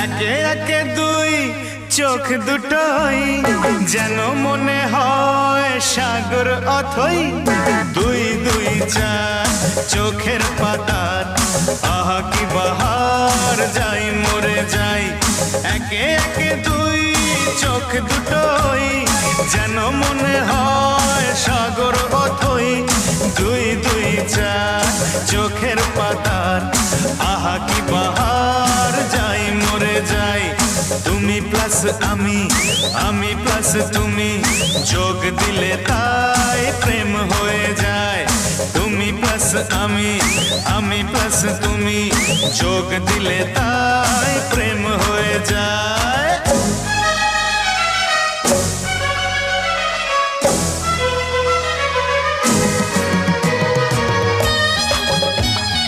একে একে দুই চোখ দুটোই যেন মনে হয় সাগর অথই। দুই দুই চার চোখের পাতার আহা কি বাহার, যাই মরে যাই। একে একে দুই চোখ দুটোই যেন মনে হয় সাগর অথই। দুই দুই চার চোখের পাতার আহা কি বাহার, যাই মরে যাই। তুমি প্লাস আমি, আমি প্লাস তুমি, যোগ দিলে তাই প্রেম হয়ে যায়। তুমি প্লাস আমি, আমি প্লাস তুমি, যোগ দিলে তাই প্রেম হয়ে যায়।